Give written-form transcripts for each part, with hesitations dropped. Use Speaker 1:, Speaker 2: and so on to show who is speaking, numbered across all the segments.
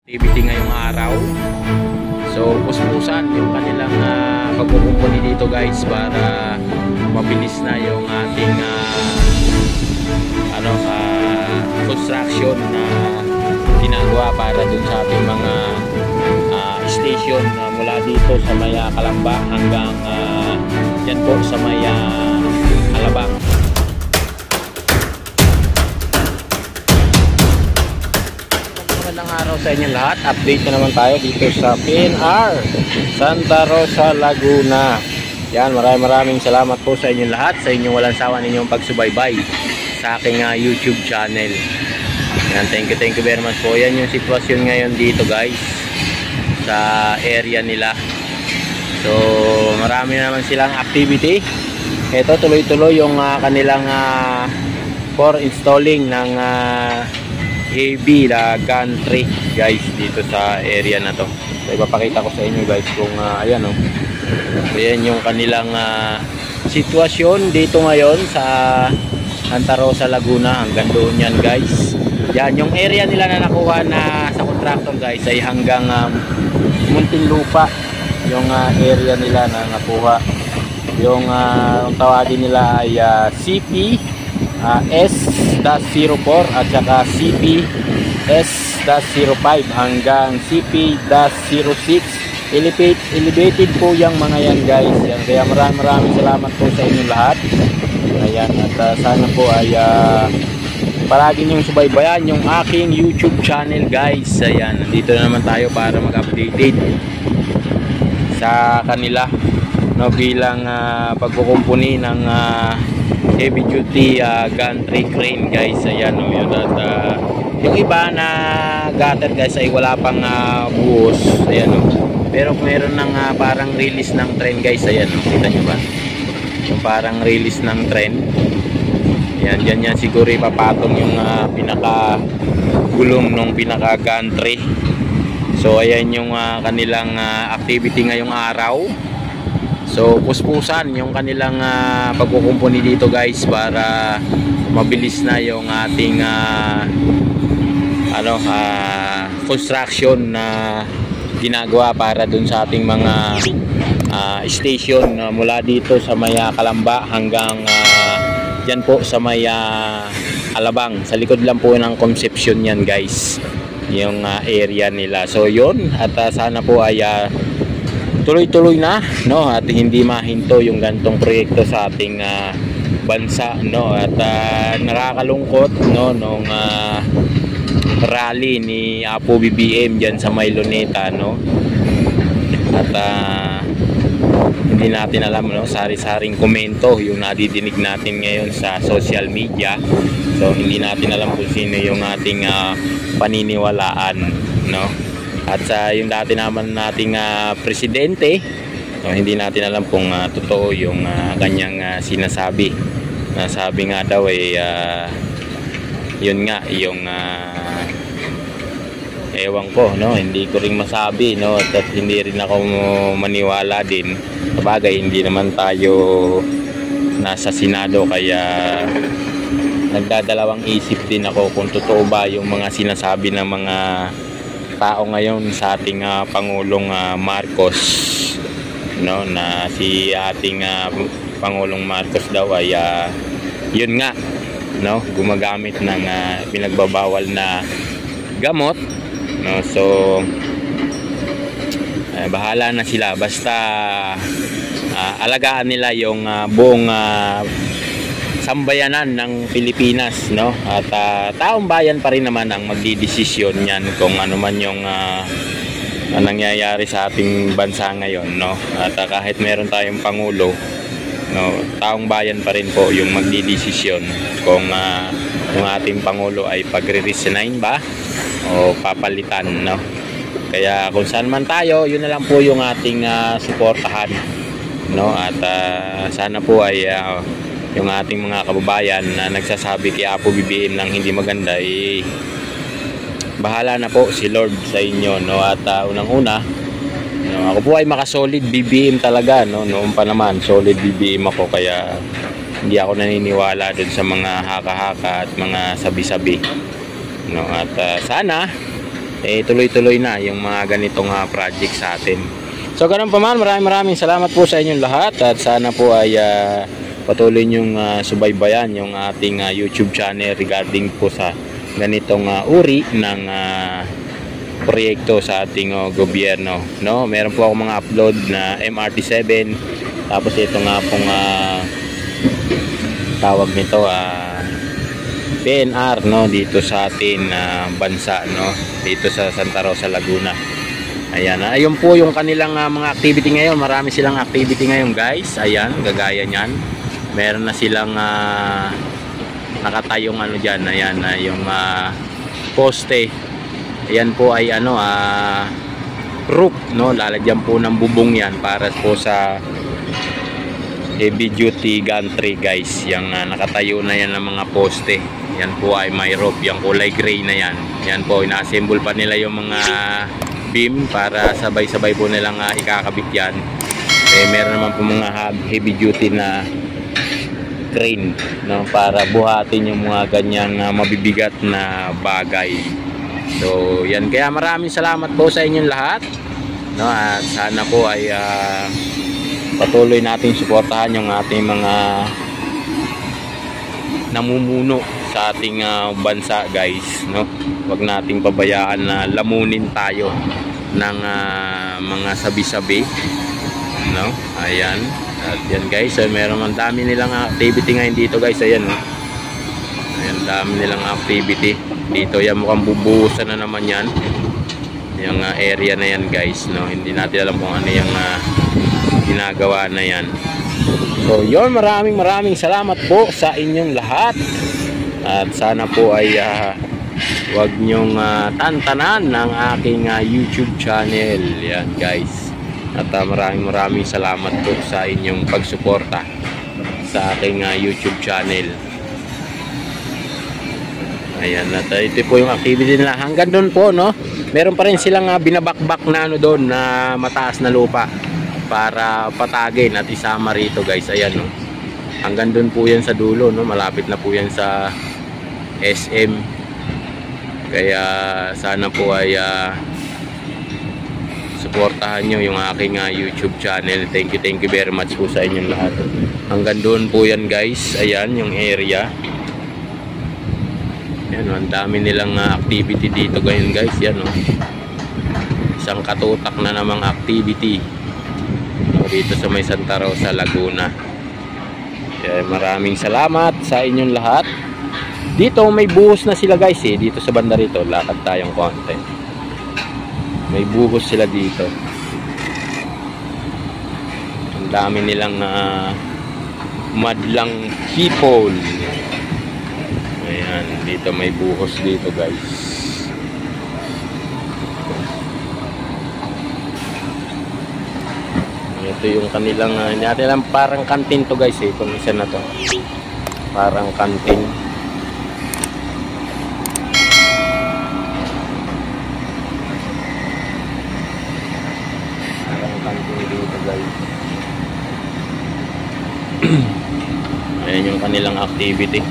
Speaker 1: activity ngayong araw. So puspusan yung kanilang pagkukumpuni dito guys para mabilis na yung ating construction na ginagawa para dun sa ating mga station mula dito sa may Kalamba hanggang yan po sa may Alabang. Magandang araw sa inyo lahat. Update na naman tayo dito sa PNR Santa Rosa, Laguna. Yan, maraming salamat po sa inyo lahat, sa inyong walang sawa ninyong pagsubaybay sa aking YouTube channel. Yan, thank you very much po. Yan yung sitwasyon ngayon dito guys sa area nila. So marami naman silang activity. Ito tuloy-tuloy yung kanilang for installing ng heavy gantry guys dito sa area na to. So ipapakita ko sa inyo guys kung ayan oh. So yan yung kanilang sitwasyon dito ngayon sa Santa Rosa, Laguna. Hanggang doon yan guys. Yan yung area nila na nakuha na sa contractor guys ay hanggang Muntinlupa yung area nila na nakuha. Yung tawagin nila ay CP S-04 at saka CP S-05 hanggang CP-06. Elevated po yung mga yan guys. Yan. Kaya maraming salamat po sa inyo lahat. Ayan, at sana po ay palagi niyong subaybayan yung aking YouTube channel guys. Ayan, nandito na naman tayo para mag-update sa kanila no, bilang pagkukumpuni ng heavy duty gantry crane guys. Ayan no, yun. At yung iba na gutter guys ay wala pang buhos. Ayan no. Pero meron ng parang release ng train guys. Ayan no, kita nyo ba? Yung parang release ng train. Yan, dyan yan siguro ipapatong yung pinaka gulong ng pinaka gantry. So ayan yung kanilang activity ngayong araw. So puspusan yung kanilang pagkukumpuni dito guys para mabilis na yung ating construction na ginagawa para dun sa ating mga station mula dito sa may Kalamba hanggang yan po sa may Alabang. Sa likod lang po ng Concepcion yan guys, yung area nila. So yun, at sana po ay tuloy-tuloy na no, at hindi mahinto yung gantong proyekto sa ating bansa no. At nakakalungkot no nung rally ni Apo BBM diyan sa may Luneta no. At hindi natin alam no, sari-saring komento yung nadidinig natin ngayon sa social media. So hindi natin alam kung sino yung ating paniniwalaan no. At yung dati naman nating presidente, so, hindi natin alam kung totoo yung kanyang sinasabi. Nasabi nga daw ay yun nga yung ewan ko no, hindi ko ring masabi no, at hindi rin ako maniwala din. Sabagay hindi naman tayo nasa Senado, kaya nagdadalawang isip din ako kung totoo ba yung mga sinasabi ng mga tao ngayon sa ating Pangulong Marcos no, na si ating Pangulong Marcos daw ay yun nga no, gumagamit ng pinagbabawal na gamot no. So bahala na sila, basta alagaan nila yung buong sambayanan ng Pilipinas no. At taong bayan pa rin naman ang magdidesisyon yan kung ano man yung nangyayari sa ating bansa ngayon no. At kahit meron tayong pangulo no, taong bayan pa rin po yung magdidesisyon kung yung ating pangulo ay pagre-resign ba o papalitan no. Kaya kung saan man tayo, yun na lang po yung ating suportahan no. At sana po ay yung ating mga kababayan na nagsasabi kay Apo BBM ng hindi maganda, bahala na po si Lord sa inyo no. At unang-una no, ako po ay makasolid BBM talaga no. Noon pa naman solid BBM ako, kaya hindi ako naniniwala dun sa mga haka-haka at mga sabi-sabi no. At sana tuloy-tuloy na yung mga ganitong project sa atin. So ganun pa man, maraming salamat po sa inyong lahat, at sana po ay patuloy nyong subaybayan yung ating YouTube channel regarding po sa ganitong uri ng proyekto sa ating gobyerno, no? Meron po ako mga upload na MRT7, tapos ito nga pong tawag nito PNR, no, dito sa atin bansa, no, dito sa Santa Rosa, Laguna. Ayan, ayun po yung kanilang mga activity ngayon. Marami silang activity ngayon, guys. Ayan, gagaya niyan. Meron na silang nakatayong ano diyan. Ayan, yung poste. Ayan po ay roof, no, lalagyan po ng bubong yan para po sa heavy duty gantry, guys. Yung nakatayo na yan ng mga poste. Yan po ay may rope, yung kulay gray na yan. Yan po, ina-assemble pa nila yung mga beam para sabay-sabay po nilang ikakabit yan. Meron naman po mga heavy duty na crane, no, para buhatin yung mga ganyang mabibigat na bagay. So yan, kaya maraming salamat po sa inyong lahat, no, at sana po ay patuloy nating suportahan yung ating mga namumuno sa ating bansa, guys, no. Huwag nating pabayaan na lamunin tayo ng mga sabi-sabi, no. Ayan, at yan, guys, meron ang dami nilang activity ngayon dito, guys. Ayan, no. Ayan, dami nilang activity dito. Yan, mukhang bubuhusan na naman yan, yung area na yan, guys, no. Hindi natin alam kung ano yung ginagawa na yan. So yun, maraming salamat po sa inyong lahat, at sana po ay huwag nyong tantanan ng aking YouTube channel. Yan, guys, at maraming salamat po sa inyong pagsuporta sa aking YouTube channel. Ayan, at ito po yung activity nila hanggang doon po, no. Meron pa rin silang binabakbak na ano doon, na mataas na lupa para patagin at isama rito, guys. Ayan, no. Hanggang doon po yan sa dulo, no. Malapit na po yan sa SM. Kaya sana po ay suportahan nyo yung aking YouTube channel. Thank you very much po sa inyong lahat. Hanggang doon po yan, guys. Ayan yung area. Ayan, ang dami nilang activity dito ngayon, guys. Yan, no. Isang katutak na namang activity dito sa may Santa Rosa, Laguna. Kaya maraming salamat sa inyong lahat. Dito may buhos na sila, guys, dito sa banda rito. Lakad tayong konti. May buhos sila dito. Ang dami nilang madlang people. Ayan, dito may buhos dito, guys. Ito yung kanilang parang kantin to, guys, kung isa na to, parang kantin. Parang kantin dito, guys. Ayan yung kanilang activity.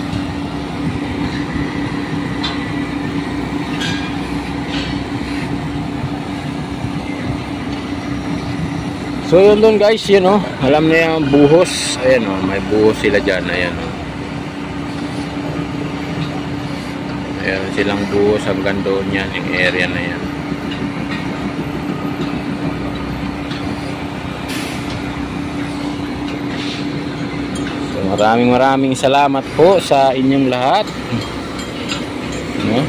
Speaker 1: So yun doon, guys, yun, oh. Alam niyo yung buhos. Ayan, oh, may buhos sila dyan. Ayan, oh. Ayan silang buhos hanggang doon yan, yung area na yan. So maraming salamat po sa inyong lahat, no?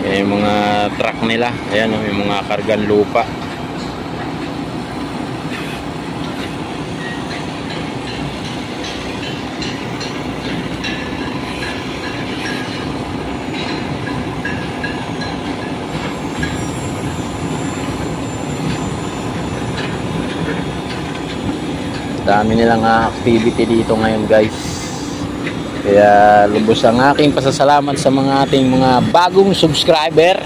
Speaker 1: Yung mga truck nila, ayan, yung mga kargan lupa. Dami nilang activity dito ngayon, guys. Kaya lubos ang aking pasasalamat sa mga ating mga bagong subscriber,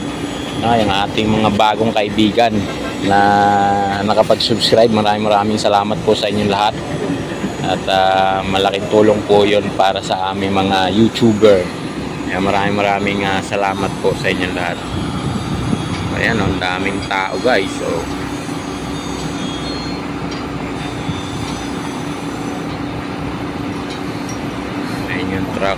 Speaker 1: yung ating mga bagong kaibigan na nakapag-subscribe. Maraming salamat po sa inyong lahat, at malaking tulong po yun para sa aming mga YouTuber. Kaya maraming salamat po sa inyong lahat. Ayan, ang daming tao guys. So, ayan yung truck.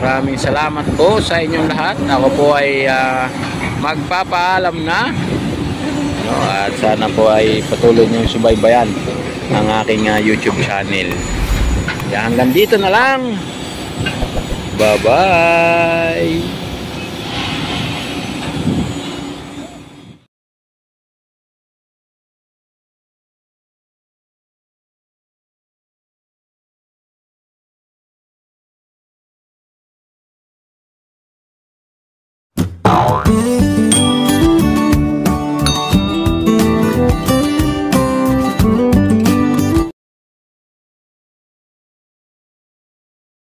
Speaker 1: Maraming salamat po sa inyong lahat. Ako po ay magpapaalam na. No, at sana po ay patuloy niyong subaybayan ang aking YouTube channel. Kaya hanggang dito na lang. Bye-bye.